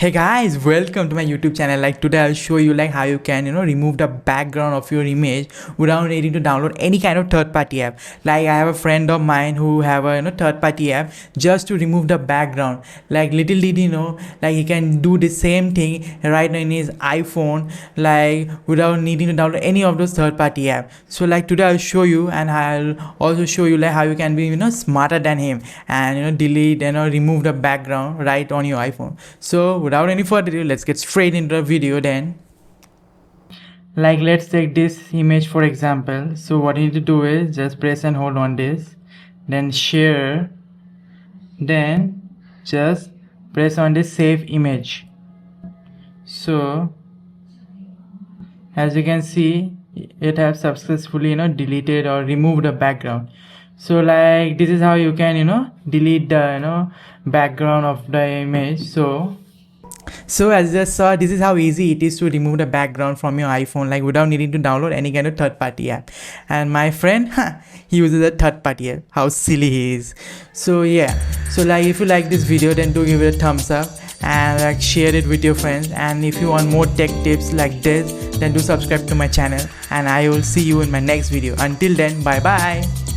Hey guys, welcome to my YouTube channel. Like today I'll show you like how you can remove the background of your image without needing to download any kind of third-party app. Like I have a friend of mine who have a third-party app just to remove the background. Like little did he know, like he can do the same thing right now in his iPhone, like without needing to download any of those third-party app. So like today I'll show you, and I'll also show you like how you can be smarter than him and delete and remove the background right on your iPhone. So without any further ado, let's get straight into the video then. Like let's take this image for example. So what you need to do is just press and hold on this, then share, then just press on this save image. So as you can see, it has successfully deleted or removed the background. So like this is how you can delete the background of the image. So as you just saw, this is how easy it is to remove the background from your iPhone, like without needing to download any kind of third-party app. And my friend, he uses a third-party app. How silly he is. So yeah, so like if you like this video, then do give it a thumbs up and like share it with your friends. And if you want more tech tips like this, then do subscribe to my channel, and I will see you in my next video. Until then, bye bye.